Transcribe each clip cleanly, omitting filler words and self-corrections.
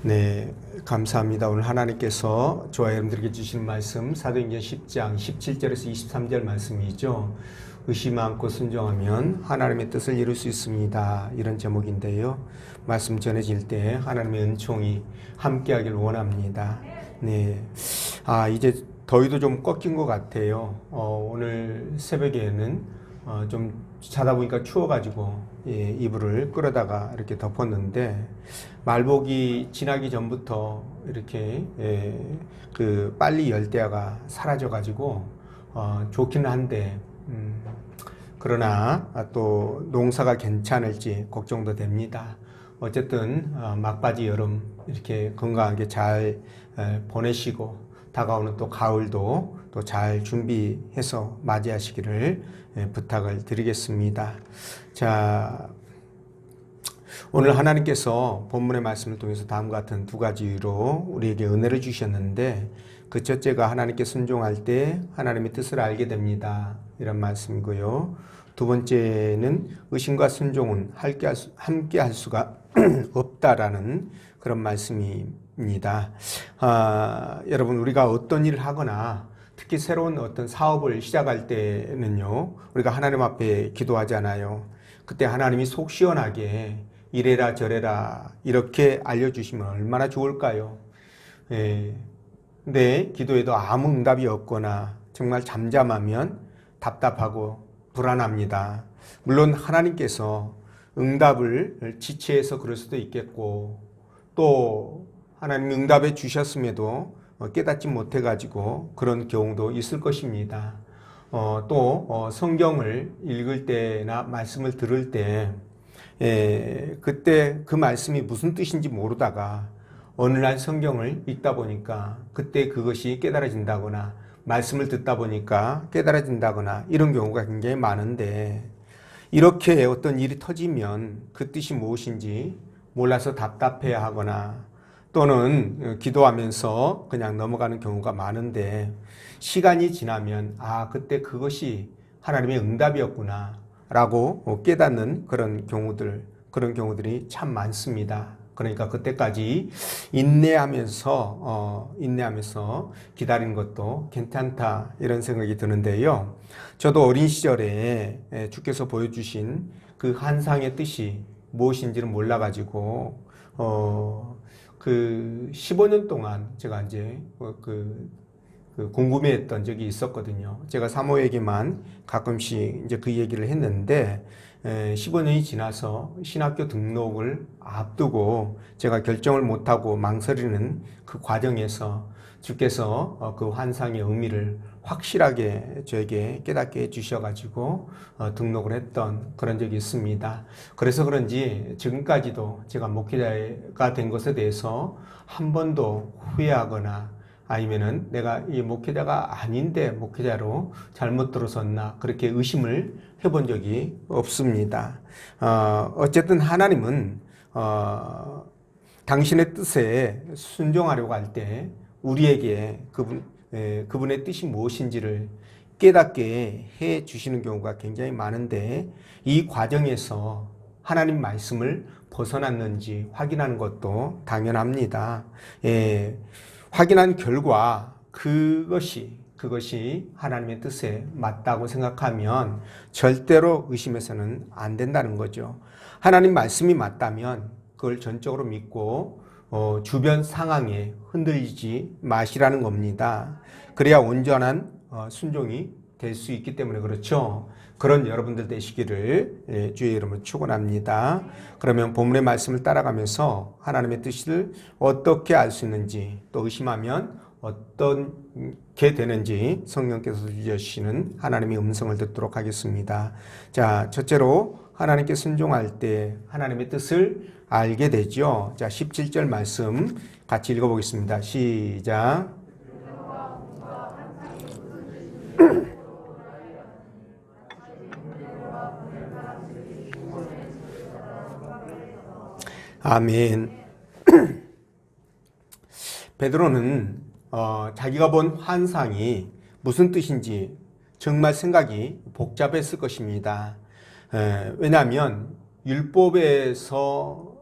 네, 감사합니다. 오늘 하나님께서 저와 여러분들에게 주시는 말씀 사도행전 10장 17절에서 23절 말씀이죠. 의심 않고 순종하면 하나님의 뜻을 이룰 수 있습니다. 이런 제목인데요. 말씀 전해질 때 하나님의 은총이 함께하길 원합니다. 네, 이제 더위도 좀 꺾인 것 같아요. 오늘 새벽에는 좀 자다 보니까 추워가지고 이불을 끌어다가 이렇게 덮었는데 말복이 지나기 전부터 이렇게 빨리 열대야가 사라져가지고 좋기는 한데 그러나 또 농사가 괜찮을지 걱정도 됩니다. 어쨌든 막바지 여름 이렇게 건강하게 잘 보내시고 다가오는 또 가을도 또 잘 준비해서 맞이하시기를 부탁을 드리겠습니다. 자, 오늘 하나님께서 본문의 말씀을 통해서 다음과 같은 두 가지로 우리에게 은혜를 주셨는데 그 첫째가 하나님께 순종할 때 하나님의 뜻을 알게 됩니다. 이런 말씀이고요. 두 번째는 의심과 순종은 함께 할 수가 없다라는 그런 말씀입니다. 여러분, 우리가 어떤 일을 하거나 특히 새로운 어떤 사업을 시작할 때는요, 우리가 하나님 앞에 기도하잖아요. 그때 하나님이 속 시원하게 이래라 저래라 이렇게 알려주시면 얼마나 좋을까요? 근데 기도에도 아무 응답이 없거나 정말 잠잠하면 답답하고 불안합니다. 물론 하나님께서 응답을 지체해서 그럴 수도 있겠고 또 하나님이 응답해 주셨음에도 깨닫지 못해가지고 그런 경우도 있을 것입니다. 또 성경을 읽을 때나 말씀을 들을 때 그때 그 말씀이 무슨 뜻인지 모르다가 어느 날 성경을 읽다 보니까 그때 그것이 깨달아진다거나 말씀을 듣다 보니까 깨달아진다거나 이런 경우가 굉장히 많은데 이렇게 어떤 일이 터지면 그 뜻이 무엇인지 몰라서 답답해야 하거나 또는 기도하면서 그냥 넘어가는 경우가 많은데 시간이 지나면 그때 그것이 하나님의 응답이었구나 라고 깨닫는 그런 경우들이 참 많습니다. 그러니까 그때까지 인내하면서 기다리는 것도 괜찮다 이런 생각이 드는데요. 저도 어린 시절에 주께서 보여주신 그 환상의 뜻이 무엇인지는 몰라가지고 15년 동안 제가 이제 궁금해했던 적이 있었거든요. 제가 사모에게만 가끔씩 이제 그 얘기를 했는데 15년이 지나서 신학교 등록을 앞두고 제가 결정을 못하고 망설이는 그 과정에서 주께서 그 환상의 의미를 확실하게 저에게 깨닫게 해주셔가지고 등록을 했던 그런 적이 있습니다. 그래서 그런지 지금까지도 제가 목회자가 된 것에 대해서 한 번도 후회하거나 아니면은 내가 이 목회자가 아닌데 목회자로 잘못 들어섰나 그렇게 의심을 해본 적이 없습니다. 어쨌든 하나님은 당신의 뜻에 순종하려고 할 때 우리에게 그분의 뜻이 무엇인지를 깨닫게 해 주시는 경우가 굉장히 많은데 이 과정에서 하나님 말씀을 벗어났는지 확인하는 것도 당연합니다. 확인한 결과 그것이 하나님의 뜻에 맞다고 생각하면 절대로 의심해서는 안 된다는 거죠. 하나님 말씀이 맞다면 그걸 전적으로 믿고 주변 상황에 흔들리지 마시라는 겁니다. 그래야 온전한 순종이 될 수 있기 때문에 그렇죠. 그런 여러분들 되시기를 주의 이름으로 축원합니다. 그러면 본문의 말씀을 따라가면서 하나님의 뜻을 어떻게 알 수 있는지 또 의심하면 어떻게 되는지 성령께서 주시는 하나님의 음성을 듣도록 하겠습니다. 자, 첫째로 하나님께 순종할 때 하나님의 뜻을 알게 되죠. 자, 17절 말씀 같이 읽어보겠습니다. 시작. 아멘. 베드로는 자기가 본 환상이 무슨 뜻인지 정말 생각이 복잡했을 것입니다. 왜냐하면 율법에서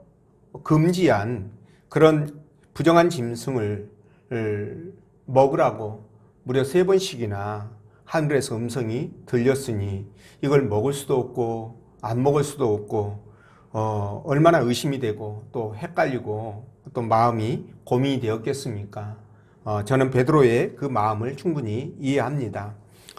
금지한 그런 부정한 짐승을 먹으라고 무려 3번씩이나 하늘에서 음성이 들렸으니 이걸 먹을 수도 없고 안 먹을 수도 없고 얼마나 의심이 되고 또 헷갈리고 또 마음이 고민이 되었겠습니까? 저는 베드로의 그 마음을 충분히 이해합니다.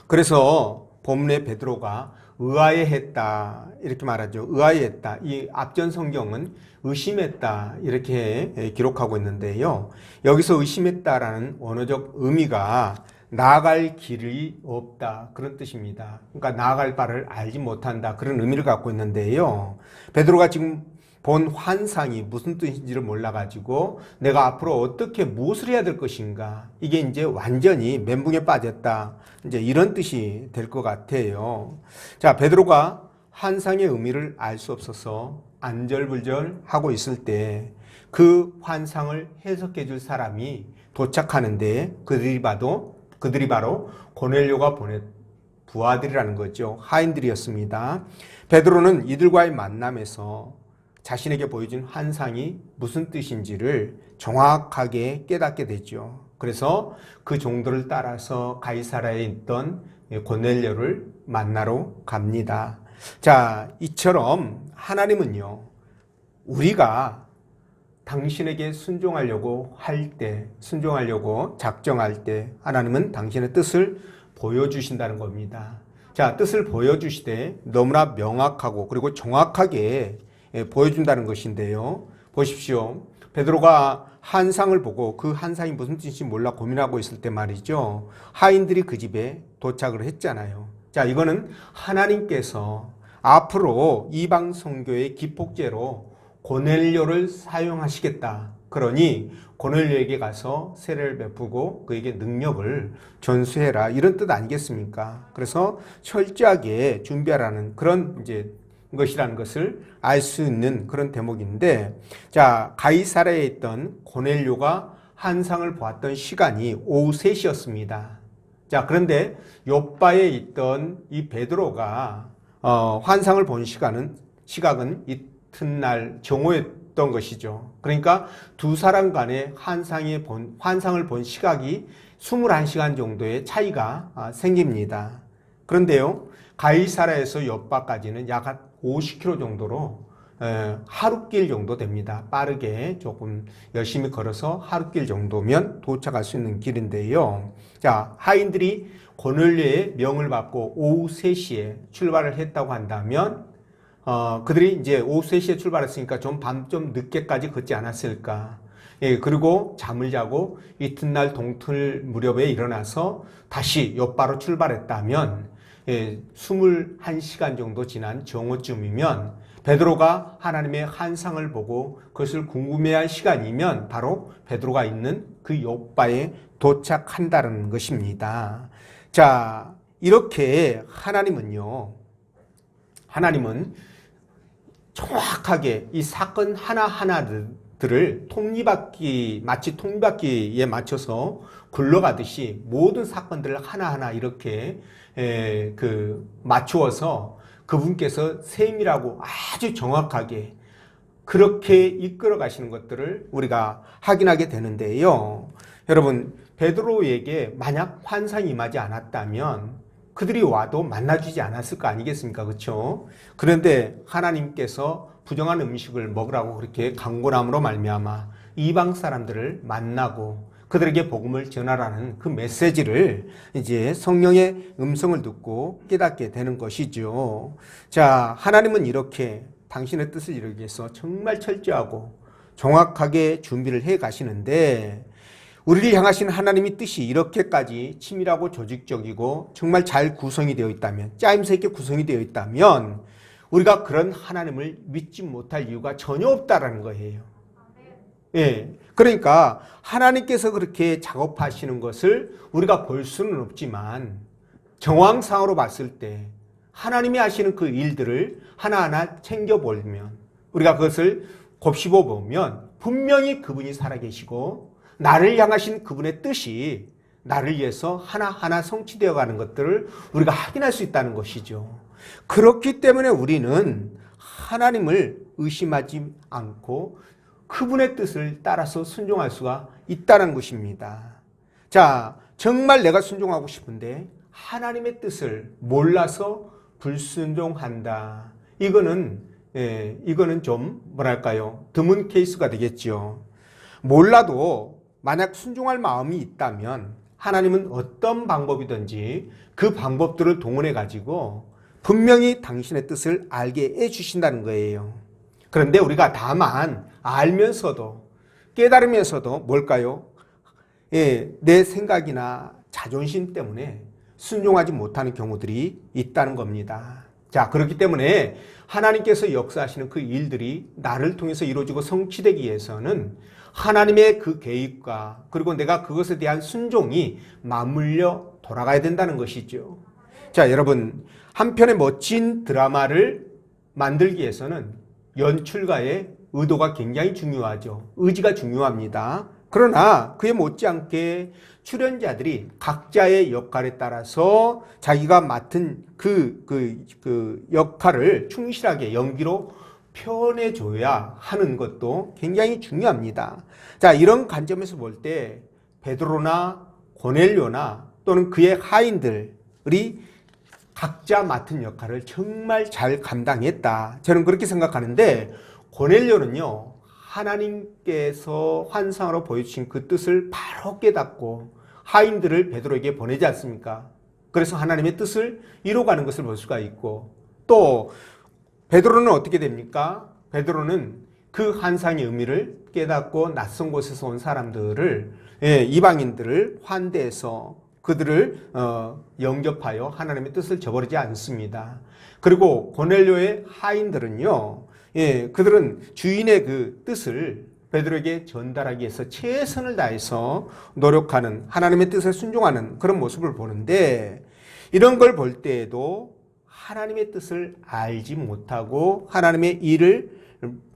그래서 본문에 베드로가 의아해했다 이렇게 말하죠. 의아해했다. 이 앞전 성경은 의심했다 이렇게 기록하고 있는데요. 여기서 의심했다라는 언어적 의미가 나아갈 길이 없다 그런 뜻입니다. 그러니까 나아갈 바를 알지 못한다 그런 의미를 갖고 있는데요. 베드로가 지금 본 환상이 무슨 뜻인지를 몰라가지고 내가 앞으로 어떻게 무엇을 해야 될 것인가 이게 이제 완전히 멘붕에 빠졌다 이제 이런 뜻이 될 것 같아요. 자, 베드로가 환상의 의미를 알 수 없어서 안절부절하고 있을 때 그 환상을 해석해 줄 사람이 도착하는데 그들이 바로 고넬료가 보낸 부하들이라는 거죠. 하인들이었습니다. 베드로는 이들과의 만남에서 자신에게 보여준 환상이 무슨 뜻인지를 정확하게 깨닫게 되죠. 그래서 그 종들을 따라서 가이사라에 있던 고넬료를 만나러 갑니다. 자, 이처럼 하나님은요, 우리가 당신에게 순종하려고 순종하려고 작정할 때 하나님은 당신의 뜻을 보여주신다는 겁니다. 자, 뜻을 보여주시되 너무나 명확하고 그리고 정확하게 보여준다는 것인데요. 보십시오. 베드로가 환상을 보고 그 환상이 무슨 뜻인지 몰라 고민하고 있을 때 말이죠. 하인들이 그 집에 도착을 했잖아요. 자, 이거는 하나님께서 앞으로 이방 선교의 기폭제로 고넬료를 사용하시겠다. 그러니 고넬료에게 가서 세례를 베푸고 그에게 능력을 전수해라. 이런 뜻 아니겠습니까? 그래서 철저하게 준비하라는 그런 이제 것이라는 것을 알 수 있는 그런 대목인데, 자, 가이사라에 있던 고넬료가 환상을 보았던 시간이 오후 3시였습니다. 자, 그런데 요바에 있던 이 베드로가 환상을 본 시각은 이튿날 정오였던 것이죠. 그러니까 두 사람 간의 환상을 본 시각이 21시간 정도의 차이가 생깁니다. 그런데요, 가이사라에서 요바까지는 약 50km 정도로 하루길 정도 됩니다. 빠르게 조금 열심히 걸어서 하루길 정도면 도착할 수 있는 길인데요. 자, 하인들이 고넬료의 명을 받고 오후 3시에 출발을 했다고 한다면 그들이 이제 오후 3시에 출발했으니까 밤 좀 늦게까지 걷지 않았을까. 예, 그리고 잠을 자고 이튿날 동틀 무렵에 일어나서 다시 요바로 출발했다면 21시간 정도 지난 정오쯤이면 베드로가 하나님의 환상을 보고 그것을 궁금해할 시간이면 바로 베드로가 있는 그 요바에 도착한다는 것입니다. 자, 이렇게 하나님은 정확하게 이 사건 하나하나들을 마치 톱니바퀴에 맞춰서 굴러가듯이 모든 사건들을 하나하나 이렇게 맞추어서 그분께서 세밀하고 아주 정확하게 그렇게 이끌어 가시는 것들을 우리가 확인하게 되는데요. 여러분, 베드로에게 만약 환상이 임하지 않았다면 그들이 와도 만나주지 않았을 거 아니겠습니까? 그렇죠? 그런데 하나님께서 부정한 음식을 먹으라고 그렇게 강권함으로 말미암아 이방 사람들을 만나고 그들에게 복음을 전하라는 그 메시지를 이제 성령의 음성을 듣고 깨닫게 되는 것이죠. 자, 하나님은 이렇게 당신의 뜻을 이루기 위해서 정말 철저하고 정확하게 준비를 해 가시는데 우리를 향하신 하나님의 뜻이 이렇게까지 치밀하고 조직적이고 정말 잘 구성이 되어 있다면, 짜임새 있게 구성이 되어 있다면 우리가 그런 하나님을 믿지 못할 이유가 전혀 없다라는 거예요. 예. 그러니까 하나님께서 그렇게 작업하시는 것을 우리가 볼 수는 없지만 정황상으로 봤을 때 하나님이 하시는 그 일들을 하나하나 챙겨보면 우리가 그것을 곱씹어 보면 분명히 그분이 살아계시고 나를 향하신 그분의 뜻이 나를 위해서 하나하나 성취되어 가는 것들을 우리가 확인할 수 있다는 것이죠. 그렇기 때문에 우리는 하나님을 의심하지 않고 그분의 뜻을 따라서 순종할 수가 있다는 것입니다. 자, 정말 내가 순종하고 싶은데 하나님의 뜻을 몰라서 불순종한다. 이거는 좀 뭐랄까요? 드문 케이스가 되겠죠. 몰라도 만약 순종할 마음이 있다면 하나님은 어떤 방법이든지 그 방법들을 동원해 가지고 분명히 당신의 뜻을 알게 해 주신다는 거예요. 그런데 우리가 다만 알면서도 깨달으면서도 뭘까요? 내 생각이나 자존심 때문에 순종하지 못하는 경우들이 있다는 겁니다. 자, 그렇기 때문에 하나님께서 역사하시는 그 일들이 나를 통해서 이루어지고 성취되기 위해서는 하나님의 그 계획과 그리고 내가 그것에 대한 순종이 맞물려 돌아가야 된다는 것이죠. 자, 여러분, 한 편의 멋진 드라마를 만들기 위해서는 연출가의 의도가 굉장히 중요하죠. 의지가 중요합니다. 그러나 그에 못지않게 출연자들이 각자의 역할에 따라서 자기가 맡은 그 역할을 충실하게 연기로 표현해줘야 하는 것도 굉장히 중요합니다. 자, 이런 관점에서 볼 때 베드로나 고넬료나 또는 그의 하인들이 각자 맡은 역할을 정말 잘 감당했다. 저는 그렇게 생각하는데 고넬료는요, 하나님께서 환상으로 보여주신 그 뜻을 바로 깨닫고 하인들을 베드로에게 보내지 않습니까? 그래서 하나님의 뜻을 이루어가는 것을 볼 수가 있고, 또 베드로는 어떻게 됩니까? 베드로는 그 환상의 의미를 깨닫고 낯선 곳에서 온 사람들을, 이방인들을 환대해서 그들을 영접하여 하나님의 뜻을 저버리지 않습니다. 그리고 고넬료의 하인들은요, 그들은 주인의 그 뜻을 베드로에게 전달하기 위해서 최선을 다해서 노력하는, 하나님의 뜻에 순종하는 그런 모습을 보는데, 이런 걸 볼 때에도 하나님의 뜻을 알지 못하고 하나님의 일을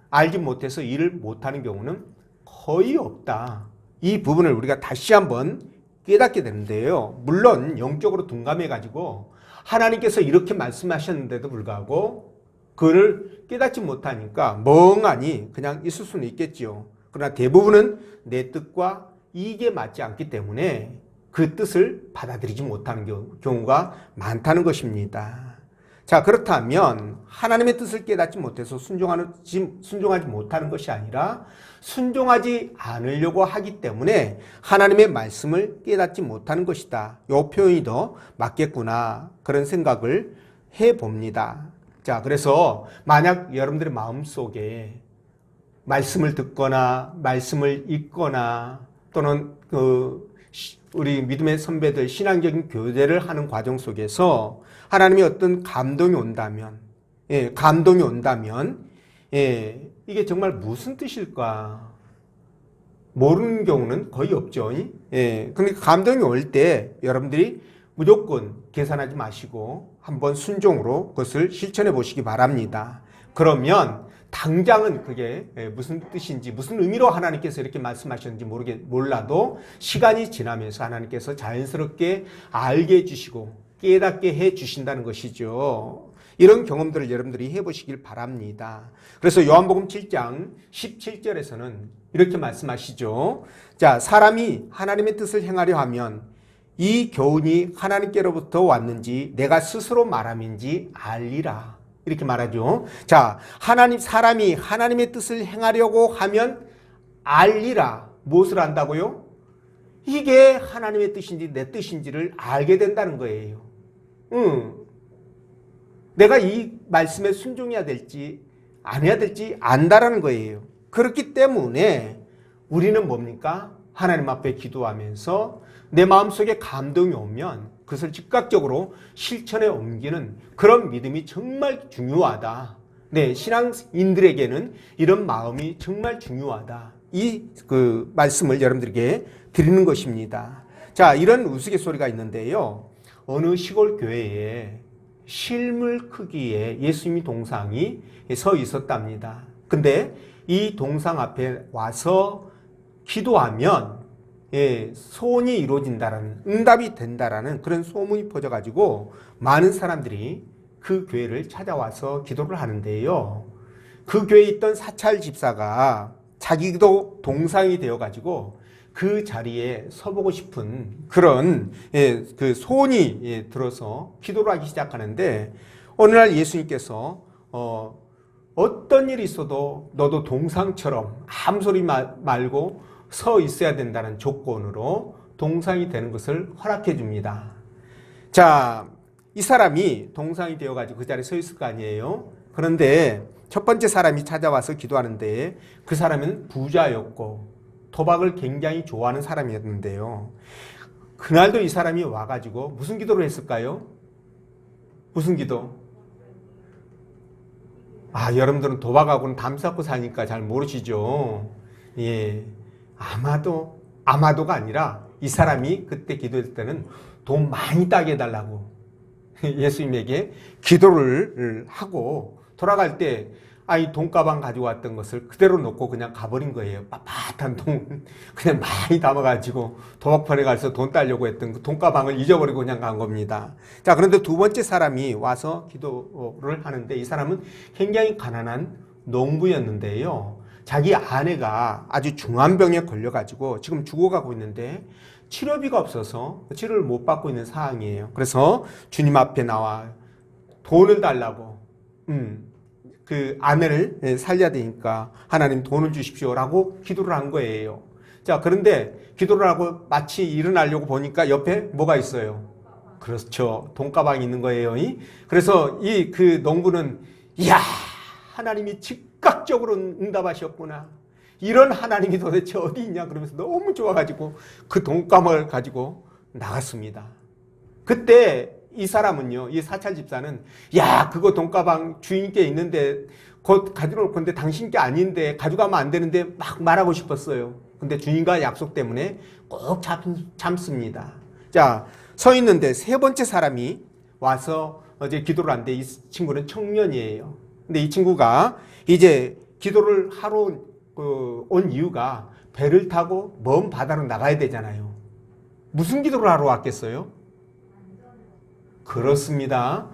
알지 못해서 일을 못하는 경우는 거의 없다. 이 부분을 우리가 다시 한번 깨닫게 되는데요. 물론 영적으로 둔감해가지고 하나님께서 이렇게 말씀하셨는데도 불구하고 그를 깨닫지 못하니까 멍하니 그냥 있을 수는 있겠죠. 그러나 대부분은 내 뜻과 이게 맞지 않기 때문에 그 뜻을 받아들이지 못하는 경우가 많다는 것입니다. 자, 그렇다면 하나님의 뜻을 깨닫지 못해서 순종하지 못하는 것이 아니라 순종하지 않으려고 하기 때문에 하나님의 말씀을 깨닫지 못하는 것이다. 이 표현이 더 맞겠구나, 그런 생각을 해봅니다. 자, 그래서 만약 여러분들의 마음속에 말씀을 듣거나 말씀을 읽거나 또는 우리 믿음의 선배들 신앙적인 교제를 하는 과정 속에서 하나님의 어떤 감동이 온다면, 이게 정말 무슨 뜻일까 모르는 경우는 거의 없죠. 그러니까 감동이 올 때 여러분들이 무조건 계산하지 마시고 한번 순종으로 그것을 실천해 보시기 바랍니다. 그러면 당장은 그게 무슨 뜻인지, 무슨 의미로 하나님께서 이렇게 말씀하셨는지 몰라도 시간이 지나면서 하나님께서 자연스럽게 알게 해주시고 깨닫게 해주신다는 것이죠. 이런 경험들을 여러분들이 해보시길 바랍니다. 그래서 요한복음 7장 17절에서는 이렇게 말씀하시죠. 자, 사람이 하나님의 뜻을 행하려 하면 이 교훈이 하나님께로부터 왔는지 내가 스스로 말함인지 알리라. 이렇게 말하죠. 자, 사람이 하나님의 뜻을 행하려고 하면 알리라. 무엇을 안다고요? 이게 하나님의 뜻인지 내 뜻인지를 알게 된다는 거예요. 내가 이 말씀에 순종해야 될지 안 해야 될지 안다라는 거예요. 그렇기 때문에 우리는 뭡니까? 하나님 앞에 기도하면서 내 마음속에 감동이 오면 그것을 즉각적으로 실천에 옮기는 그런 믿음이 정말 중요하다. 네, 신앙인들에게는 이런 마음이 정말 중요하다. 그 말씀을 여러분들에게 드리는 것입니다. 자, 이런 우스갯소리가 있는데요. 어느 시골 교회에 실물 크기의 예수님의 동상이 서 있었답니다. 근데 이 동상 앞에 와서 기도하면 소원이 이루어진다라는, 응답이 된다라는 그런 소문이 퍼져가지고 많은 사람들이 그 교회를 찾아와서 기도를 하는데요. 그 교회에 있던 사찰 집사가 자기도 동상이 되어가지고 그 자리에 서보고 싶은 그런 그 소원이 들어서 기도를 하기 시작하는데 어느 날 예수님께서 어떤 일이 있어도 너도 동상처럼 아무 소리 말고 서 있어야 된다는 조건으로 동상이 되는 것을 허락해 줍니다. 자, 이 사람이 동상이 되어가지고 그 자리에 서 있을 거 아니에요. 그런데 첫 번째 사람이 찾아와서 기도하는데 그 사람은 부자였고 도박을 굉장히 좋아하는 사람이었는데요. 그날도 이 사람이 와가지고 무슨 기도를 했을까요? 무슨 기도? 여러분들은 도박하고는 담 쌓고 사니까 잘 모르시죠. 예. 아마도가 아니라 이 사람이 그때 기도했을 때는 돈 많이 따게 해달라고 예수님에게 기도를 하고 돌아갈 때 돈가방 가지고 왔던 것을 그대로 놓고 그냥 가버린 거예요. 빳빳한 돈 그냥 많이 담아가지고 도박판에 가서 돈 따려고 했던 그 돈가방을 잊어버리고 그냥 간 겁니다. 자, 그런데 두 번째 사람이 와서 기도를 하는데 이 사람은 굉장히 가난한 농부였는데요. 자기 아내가 아주 중한 병에 걸려가지고 지금 죽어가고 있는데 치료비가 없어서 치료를 못 받고 있는 상황이에요. 그래서 주님 앞에 나와 돈을 달라고 그 아내를 살려야 되니까 하나님 돈을 주십시오라고 기도를 한 거예요. 자, 그런데 기도를 하고 마치 일어나려고 보니까 옆에 뭐가 있어요? 그렇죠. 돈가방이 있는 거예요. 그래서 그 농부는 이야, 하나님이 즉각적으로 응답하셨구나. 이런 하나님이 도대체 어디 있냐 그러면서 너무 좋아가지고 그 돈가방을 가지고 나갔습니다. 그때 이 사람은요, 이 사찰 집사는 야, 그거 돈가방 주인께 있는데 곧 가져올 건데 당신께 아닌데 가져가면 안 되는데 막 말하고 싶었어요. 근데 주인과 약속 때문에 꼭 참습니다. 자, 서 있는데 세 번째 사람이 와서 어제 기도를 하는데 이 친구는 청년이에요. 근데 이 친구가 이제 기도를 하러 온 이유가 배를 타고 먼 바다로 나가야 되잖아요. 무슨 기도를 하러 왔겠어요? 그렇습니다.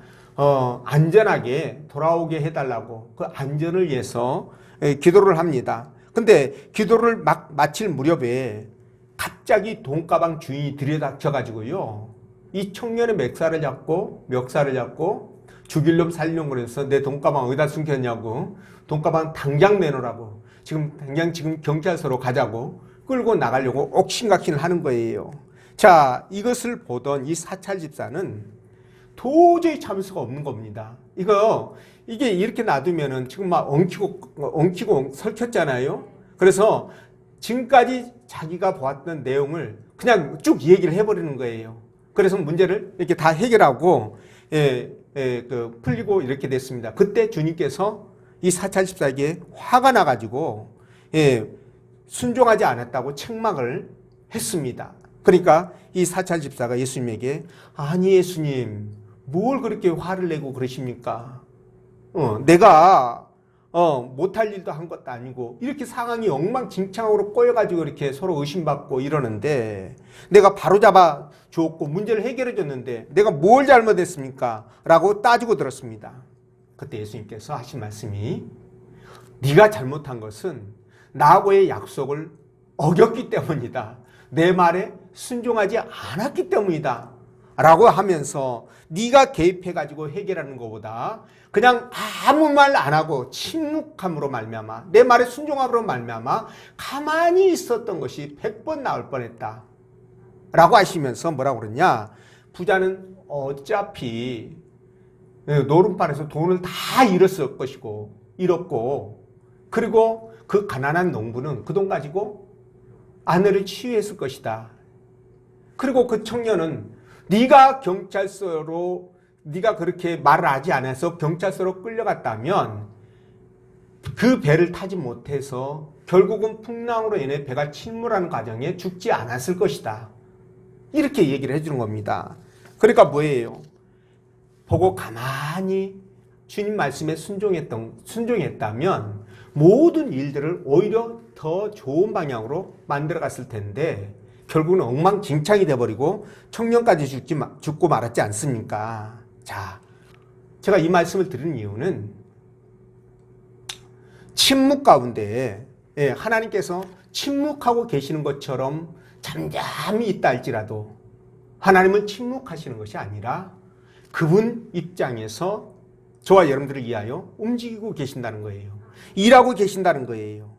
안전하게 돌아오게 해달라고 그 안전을 위해서 기도를 합니다. 근데 기도를 막 마칠 무렵에 갑자기 돈가방 주인이 들여닥쳐가지고요. 이 청년의 멱살을 잡고 죽일 놈 살려고 그래서 내 돈가방 어디다 숨겼냐고 돈가방 당장 내놓으라고 당장 경찰서로 가자고 끌고 나가려고 옥신각신을 하는 거예요. 자, 이것을 보던 이 사찰 집사는 도저히 참을 수가 없는 겁니다. 이게 이렇게 놔두면은 지금 막 엉키고 설켰잖아요. 그래서 지금까지 자기가 보았던 내용을 그냥 쭉 얘기를 해버리는 거예요. 그래서 문제를 이렇게 다 해결하고 풀리고 이렇게 됐습니다. 그때 주님께서 이 사찰 집사에게 화가 나가지고 순종하지 않았다고 책망을 했습니다. 그러니까 이 사찰 집사가 예수님에게 아니 예수님 뭘 그렇게 화를 내고 그러십니까? 내가 못할 일도 한 것도 아니고 이렇게 상황이 엉망진창으로 꼬여가지고 이렇게 서로 의심받고 이러는데 내가 바로잡아 줬고 문제를 해결해 줬는데 내가 뭘 잘못했습니까? 라고 따지고 들었습니다. 그때 예수님께서 하신 말씀이 네가 잘못한 것은 나하고의 약속을 어겼기 때문이다. 내 말에 순종하지 않았기 때문이다. 라고 하면서 네가 개입해가지고 해결하는 것보다 그냥 아무 말 안 하고 침묵함으로 말미암아 내 말에 순종함으로 말미암아 가만히 있었던 것이 100번 나을 뻔했다. 라고 하시면서 뭐라고 그러냐? 부자는 어차피 노름판에서 돈을 다 잃었을 것이고 잃었고 그리고 그 가난한 농부는 그 돈 가지고 아내를 치유했을 것이다. 그리고 그 청년은 네가 그렇게 말을 하지 않아서 경찰서로 끌려갔다면 그 배를 타지 못해서 결국은 풍랑으로 인해 배가 침몰하는 과정에 죽지 않았을 것이다. 이렇게 얘기를 해주는 겁니다. 그러니까 뭐예요? 보고 가만히 주님 말씀에 순종했다면 모든 일들을 오히려 더 좋은 방향으로 만들어 갔을 텐데 결국은 엉망진창이 돼버리고 청년까지 죽고 말았지 않습니까? 자, 제가 이 말씀을 드리는 이유는 침묵 가운데 하나님께서 침묵하고 계시는 것처럼 잠잠히 있다 할지라도 하나님은 침묵하시는 것이 아니라 그분 입장에서 저와 여러분들을 위하여 움직이고 계신다는 거예요. 일하고 계신다는 거예요.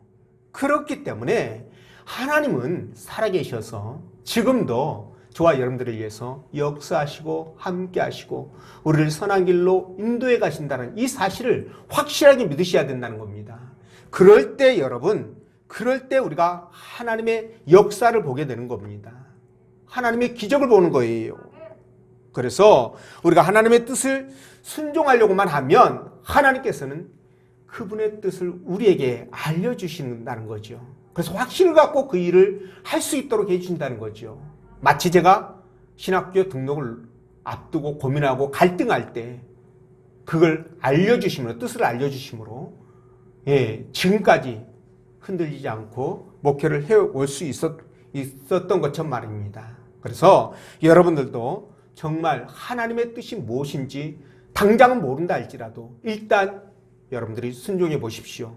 그렇기 때문에 하나님은 살아계셔서 지금도 저와 여러분들을 위해서 역사하시고 함께 하시고 우리를 선한 길로 인도해 가신다는 이 사실을 확실하게 믿으셔야 된다는 겁니다. 그럴 때 여러분, 그럴 때 우리가 하나님의 역사를 보게 되는 겁니다. 하나님의 기적을 보는 거예요. 그래서 우리가 하나님의 뜻을 순종하려고만 하면 하나님께서는 그분의 뜻을 우리에게 알려주신다는 거죠. 그래서 확신을 갖고 그 일을 할 수 있도록 해주신다는 거죠. 마치 제가 신학교 등록을 앞두고 고민하고 갈등할 때 그걸 알려주심으로, 뜻을 알려주심으로 지금까지 흔들리지 않고 목회를 해올 수 있었던 것처럼 말입니다. 그래서 여러분들도 정말 하나님의 뜻이 무엇인지 당장은 모른다 할지라도 일단 여러분들이 순종해 보십시오.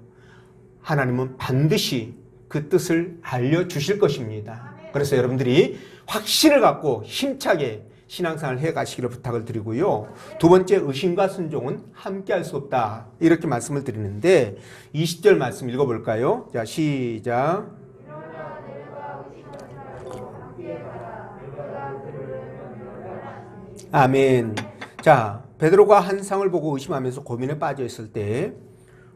하나님은 반드시 그 뜻을 알려주실 것입니다. 그래서 여러분들이 확신을 갖고 힘차게 신앙생활을 해가시기를 부탁을 드리고요. 두 번째, 의심과 순종은 함께 할 수 없다. 이렇게 말씀을 드리는데 20절 말씀 읽어볼까요? 자, 시작. 아멘. 자, 베드로가 한 상을 보고 의심하면서 고민에 빠져 있을 때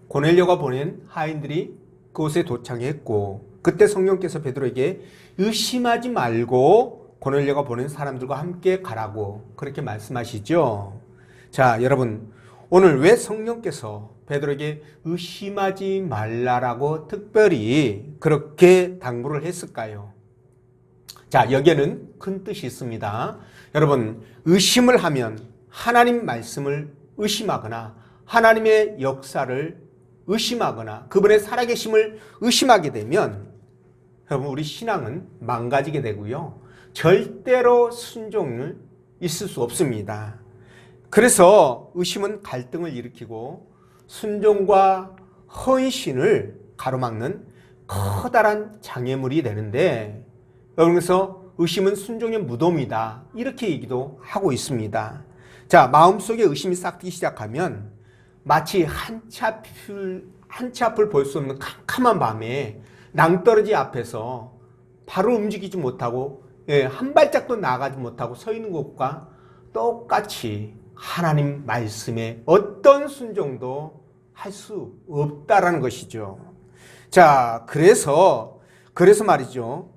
고넬료가 보낸 하인들이 그곳에 도착했고 그때 성령께서 베드로에게 의심하지 말고 고넬료가 보낸 사람들과 함께 가라고 그렇게 말씀하시죠. 자, 여러분, 오늘 왜 성령께서 베드로에게 의심하지 말라라고 특별히 그렇게 당부를 했을까요? 자, 여기에는 큰 뜻이 있습니다. 여러분, 의심을 하면 하나님 말씀을 의심하거나 하나님의 역사를 의심하거나 그분의 살아계심을 의심하게 되면 여러분, 우리 신앙은 망가지게 되고요. 절대로 순종을 있을 수 없습니다. 그래서 의심은 갈등을 일으키고 순종과 헌신을 가로막는 커다란 장애물이 되는데, 그래서 의심은 순종의 무덤이다 이렇게 얘기도 하고 있습니다. 자, 마음속에 의심이 싹트기 시작하면 마치 한 치 앞을 볼 수 없는 캄캄한 밤에 낭떠러지 앞에서 바로 움직이지 못하고 한 발짝도 나가지 못하고 서 있는 것과 똑같이 하나님 말씀에 어떤 순종도 할 수 없다라는 것이죠. 자, 그래서 말이죠.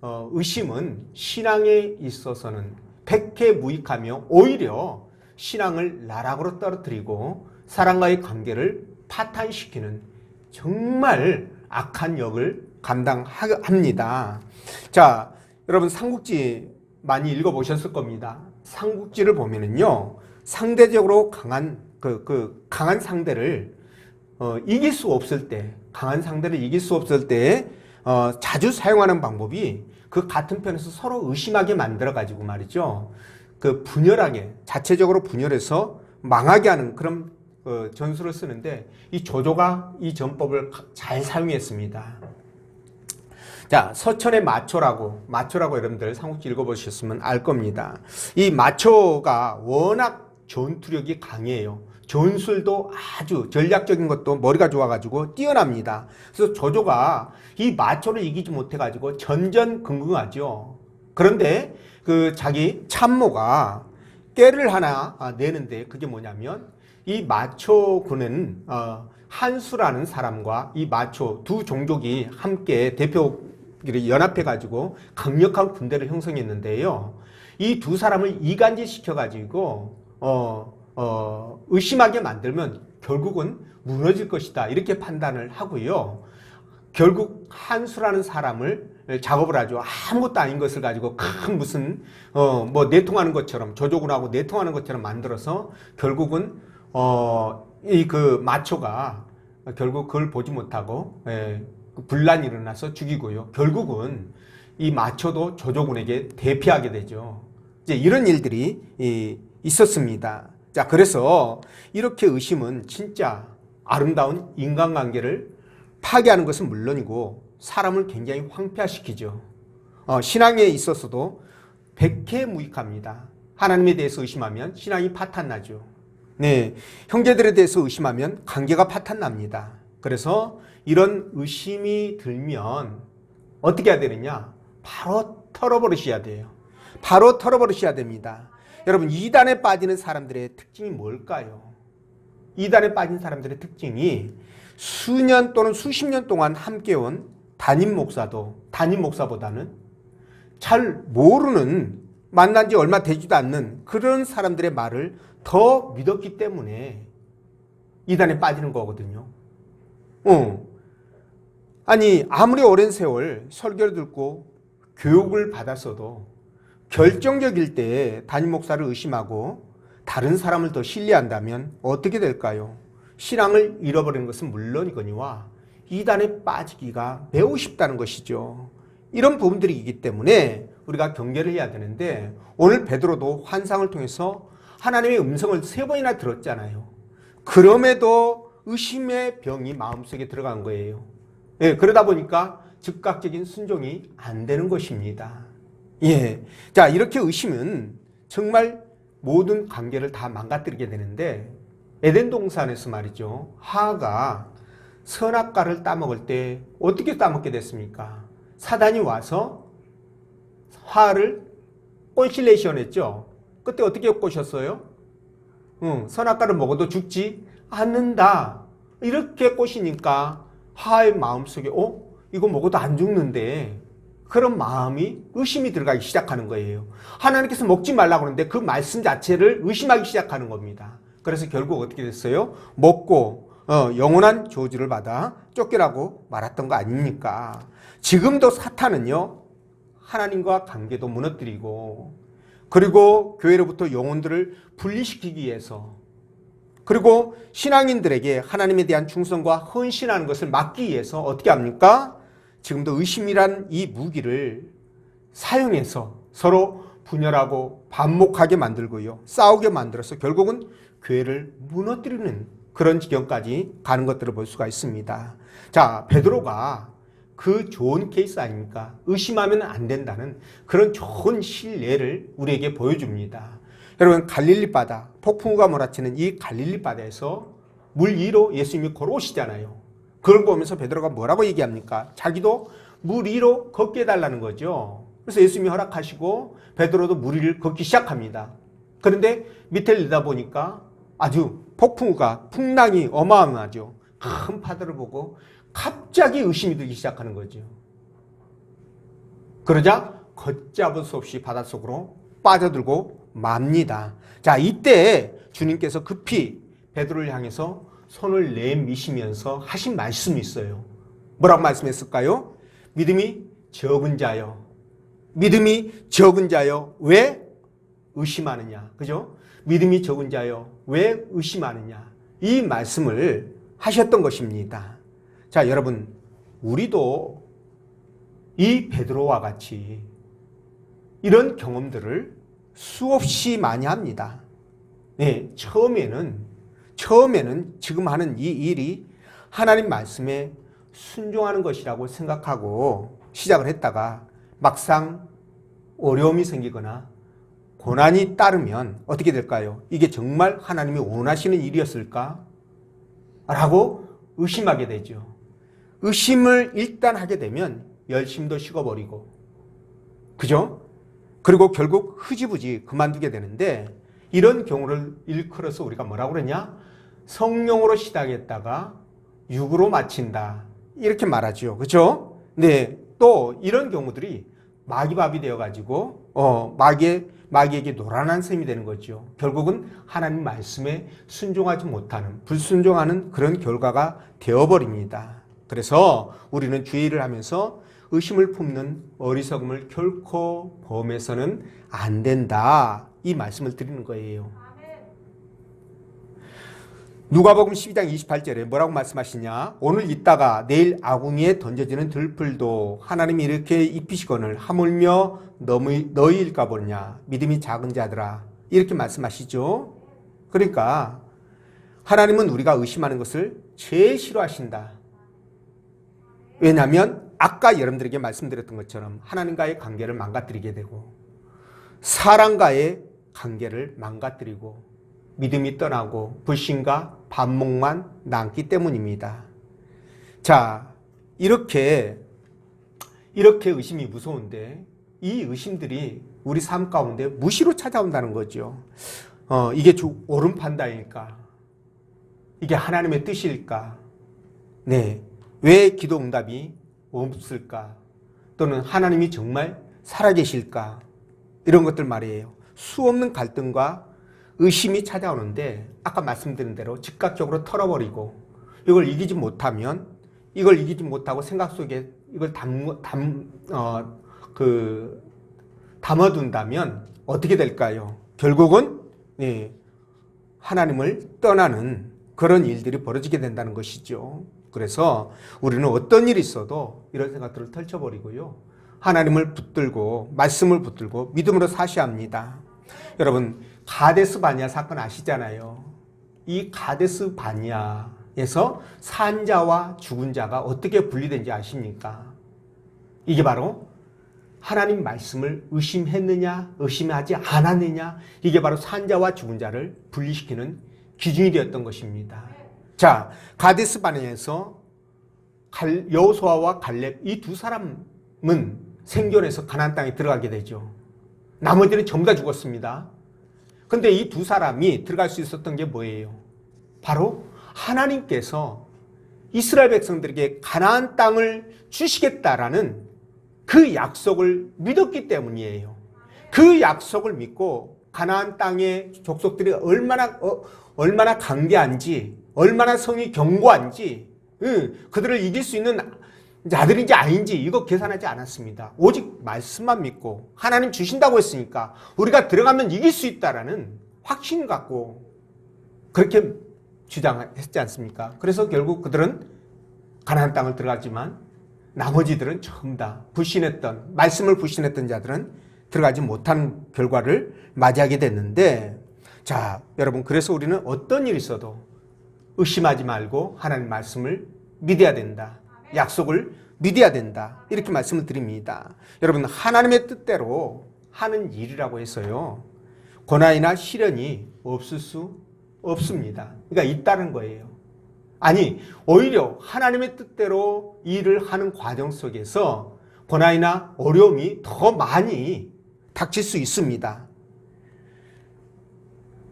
의심은 신앙에 있어서는 백해무익하며 오히려 신앙을 나락으로 떨어뜨리고 사람과의 관계를 파탄시키는 정말 악한 역을 감당합니다. 자, 여러분 삼국지 많이 읽어보셨을 겁니다. 삼국지를 보면은요, 상대적으로 강한 강한 상대를 이길 수 없을 때, 자주 사용하는 방법이 그 같은 편에서 서로 의심하게 만들어 가지고 말이죠. 그 분열하게, 자체적으로 분열해서 망하게 하는 그런 전술을 쓰는데 이 조조가 이 전법을 잘 사용했습니다. 자, 서천의 마초라고 여러분들 삼국지 읽어보셨으면 알 겁니다. 이 마초가 워낙 전투력이 강해요. 전술도 아주 전략적인 것도 머리가 좋아가지고 뛰어납니다. 그래서 조조가 이 마초를 이기지 못해가지고 전전긍긍하죠. 그런데 그 자기 참모가 깨를 하나 내는데 그게 뭐냐면 이 마초군은 한수라는 사람과 이 마초 두 종족이 함께 대표끼리 연합해가지고 강력한 군대를 형성했는데요. 이 두 사람을 이간질 시켜가지고 의심하게 만들면 결국은 무너질 것이다 이렇게 판단을 하고요. 결국 한수라는 사람을 작업을 하죠. 아무것도 아닌 것을 가지고 큰 무슨 내통하는 것처럼 조조군하고 내통하는 것처럼 만들어서 결국은 이 그 마초가 결국 그걸 보지 못하고 분란이 일어나서 죽이고요. 결국은 이 마초도 조조군에게 대피하게 되죠. 이제 이런 일들이 있었습니다. 자, 그래서 이렇게 의심은 진짜 아름다운 인간관계를 파괴하는 것은 물론이고 사람을 굉장히 황폐화시키죠. 신앙에 있어서도 백해무익합니다. 하나님에 대해서 의심하면 신앙이 파탄나죠. 네, 형제들에 대해서 의심하면 관계가 파탄납니다. 그래서 이런 의심이 들면 어떻게 해야 되느냐? 바로 털어버리셔야 돼요. 바로 털어버리셔야 됩니다. 여러분, 이단에 빠지는 사람들의 특징이 뭘까요? 이단에 빠진 사람들의 특징이 수년 또는 수십 년 동안 함께 온 담임 목사보다는 잘 모르는, 만난 지 얼마 되지도 않는 그런 사람들의 말을 더 믿었기 때문에 이단에 빠지는 거거든요. 아니, 아무리 오랜 세월 설교를 듣고 교육을 받았어도 결정적일 때 담임 목사를 의심하고 다른 사람을 더 신뢰한다면 어떻게 될까요? 신앙을 잃어버리는 것은 물론이거니와 이단에 빠지기가 매우 쉽다는 것이죠. 이런 부분들이 있기 때문에 우리가 경계를 해야 되는데, 오늘 베드로도 환상을 통해서 하나님의 음성을 3번이나 들었잖아요. 그럼에도 의심의 병이 마음속에 들어간 거예요. 예, 그러다 보니까 즉각적인 순종이 안 되는 것입니다. 예. 자, 이렇게 의심은 정말 모든 관계를 다 망가뜨리게 되는데, 에덴 동산에서 말이죠, 하하가 선악과를 따먹을 때 어떻게 따먹게 됐습니까? 사단이 와서 하하를 꼰실레이션 했죠. 그때 어떻게 꼬셨어요? 선악과를 먹어도 죽지 않는다, 이렇게 꼬시니까 하하의 마음속에 이거 먹어도 안 죽는데, 그런 마음이 의심이 들어가기 시작하는 거예요. 하나님께서 먹지 말라고 하는데 그 말씀 자체를 의심하기 시작하는 겁니다. 그래서 결국 어떻게 됐어요? 먹고 영원한 저주를 받아 쫓겨나고 말았던 거 아닙니까? 지금도 사탄은요, 하나님과 관계도 무너뜨리고, 그리고 교회로부터 영혼들을 분리시키기 위해서, 그리고 신앙인들에게 하나님에 대한 충성과 헌신하는 것을 막기 위해서 어떻게 합니까? 지금도 의심이란 이 무기를 사용해서 서로 분열하고 반목하게 만들고요, 싸우게 만들어서 결국은 교회를 무너뜨리는 그런 지경까지 가는 것들을 볼 수가 있습니다. 자, 베드로가 그 좋은 케이스 아닙니까? 의심하면 안 된다는 그런 좋은 신뢰를 우리에게 보여줍니다. 여러분, 갈릴리 바다, 폭풍우가 몰아치는 이 갈릴리 바다에서 물 위로 예수님이 걸어오시잖아요. 그걸 보면서 베드로가 뭐라고 얘기합니까? 자기도 물 위로 걷게 해달라는 거죠. 그래서 예수님이 허락하시고 베드로도 물 위를 걷기 시작합니다. 그런데 밑을 내다보니까 아주 폭풍우가, 풍랑이 어마어마하죠. 큰 파도를 보고 갑자기 의심이 들기 시작하는 거죠. 그러자 걷잡을 수 없이 바닷속으로 빠져들고 맙니다. 자, 이때 주님께서 급히 베드로를 향해서 손을 내미시면서 하신 말씀이 있어요. 뭐라고 말씀했을까요? 믿음이 적은 자여, 믿음이 적은 자여, 왜 의심하느냐? 그죠? 믿음이 적은 자여, 왜 의심하느냐? 이 말씀을 하셨던 것입니다. 자, 여러분, 우리도 이 베드로와 같이 이런 경험들을 수없이 많이 합니다. 네, 처음에는 지금 하는 이 일이 하나님 말씀에 순종하는 것이라고 생각하고 시작을 했다가 막상 어려움이 생기거나 고난이 따르면 어떻게 될까요? 이게 정말 하나님이 원하시는 일이었을까? 라고 의심하게 되죠. 의심을 일단 하게 되면 열심도 식어버리고, 그죠? 그리고 결국 흐지부지 그만두게 되는데, 이런 경우를 일컬어서 우리가 뭐라고 그러냐? 성령으로 시작했다가 육으로 마친다, 이렇게 말하죠. 그렇죠? 네, 또 이런 경우들이 마귀밥이 되어가지고 마귀에게 노란한 셈이 되는 거죠. 결국은 하나님 말씀에 순종하지 못하는, 불순종하는 그런 결과가 되어버립니다. 그래서 우리는 주의를 하면서 의심을 품는 어리석음을 결코 범해서는 안 된다, 이 말씀을 드리는 거예요. 누가복음 12장 28절에 뭐라고 말씀하시냐? 오늘 있다가 내일 아궁이에 던져지는 들풀도 하나님이 이렇게 입히시거늘 하물며 너희일까 보냐? 믿음이 작은 자들아, 이렇게 말씀하시죠. 그러니까 하나님은 우리가 의심하는 것을 제일 싫어하신다. 왜냐하면 아까 여러분들에게 말씀드렸던 것처럼 하나님과의 관계를 망가뜨리게 되고 사람과의 관계를 망가뜨리고 믿음이 떠나고 불신과 반목만 남기 때문입니다. 자, 이렇게 의심이 무서운데 이 의심들이 우리 삶 가운데 무시로 찾아온다는 거죠. 이게 옳은 판단일까? 이게 하나님의 뜻일까? 네. 왜 기도 응답이 없을까? 또는 하나님이 정말 살아계실까? 이런 것들 말이에요. 수없는 갈등과 의심이 찾아오는데 아까 말씀드린 대로 즉각적으로 털어버리고 이걸 이기지 못하고 생각 속에 이걸 담아둔다면 어떻게 될까요? 결국은 하나님을 떠나는 그런 일들이 벌어지게 된다는 것이죠. 그래서 우리는 어떤 일이 있어도 이런 생각들을 펼쳐버리고요. 하나님을 붙들고 말씀을 붙들고 믿음으로 사셔야 합니다. 여러분 가데스 바냐 사건 아시잖아요. 이 가데스 바냐에서 산 자와 죽은 자가 어떻게 분리된지 아십니까? 이게 바로 하나님 말씀을 의심했느냐 의심하지 않았느냐 이게 바로 산 자와 죽은 자를 분리시키는 기준이 되었던 것입니다. 자, 가데스 바냐에서 여호수아와 갈렙 이 두 사람은 생존해서 가나안 땅에 들어가게 되죠. 나머지는 전부 다 죽었습니다. 근데 이 두 사람이 들어갈 수 있었던 게 뭐예요? 바로 하나님께서 이스라엘 백성들에게 가나안 땅을 주시겠다라는 그 약속을 믿었기 때문이에요. 그 약속을 믿고 가나안 땅의 족속들이 얼마나 강대한지 얼마나 성이 견고한지 그들을 이길 수 있는 자들인지 아닌지 이거 계산하지 않았습니다. 오직 말씀만 믿고 하나님 주신다고 했으니까 우리가 들어가면 이길 수 있다라는 확신 갖고 그렇게 주장했지 않습니까? 그래서 결국 그들은 가나안 땅을 들어갔지만 나머지들은 전부 다 말씀을 불신했던 자들은 들어가지 못한 결과를 맞이하게 됐는데 자, 여러분 그래서 우리는 어떤 일이 있어도 의심하지 말고 하나님 말씀을 믿어야 된다. 약속을 믿어야 된다. 이렇게 말씀을 드립니다. 여러분 하나님의 뜻대로 하는 일이라고 해서요. 고난이나 시련이 없을 수 없습니다. 그러니까 있다는 거예요. 아니 오히려 하나님의 뜻대로 일을 하는 과정 속에서 고난이나 어려움이 더 많이 닥칠 수 있습니다.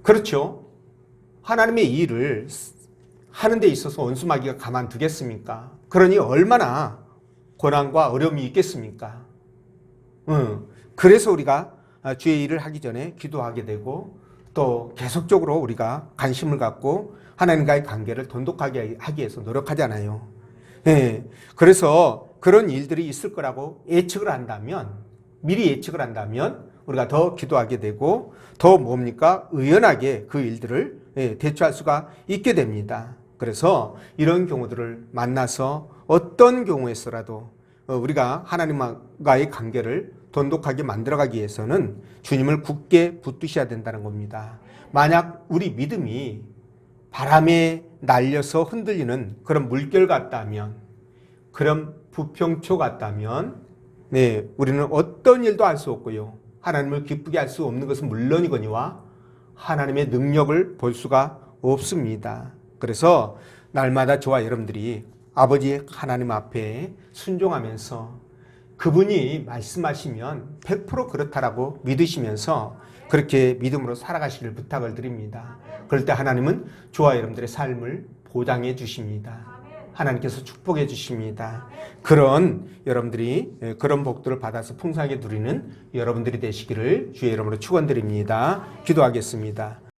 그렇죠? 하나님의 일을 하는 데 있어서 원수마귀가 가만두겠습니까? 그러니 얼마나 고난과 어려움이 있겠습니까? 그래서 우리가 주의 일을 하기 전에 기도하게 되고 또 계속적으로 우리가 관심을 갖고 하나님과의 관계를 돈독하게 하기 위해서 노력하잖아요. 그래서 그런 일들이 있을 거라고 미리 예측을 한다면 우리가 더 기도하게 되고 더 의연하게 그 일들을 대처할 수가 있게 됩니다. 그래서 이런 경우들을 만나서 어떤 경우에서라도 우리가 하나님과의 관계를 돈독하게 만들어가기 위해서는 주님을 굳게 붙드셔야 된다는 겁니다. 만약 우리 믿음이 바람에 날려서 흔들리는 그런 물결 같다면, 그런 부평초 같다면 우리는 어떤 일도 할 수 없고요. 하나님을 기쁘게 할 수 없는 것은 물론이거니와 하나님의 능력을 볼 수가 없습니다. 그래서 날마다 저와 여러분들이 아버지 하나님 앞에 순종하면서 그분이 말씀하시면 100% 그렇다라고 믿으시면서 그렇게 믿음으로 살아가시길 부탁을 드립니다. 그럴 때 하나님은 저와 여러분들의 삶을 보장해 주십니다. 하나님께서 축복해 주십니다. 그런 여러분들이 그런 복들을 받아서 풍성하게 누리는 여러분들이 되시기를 주의 이름으로 축원드립니다. 기도하겠습니다.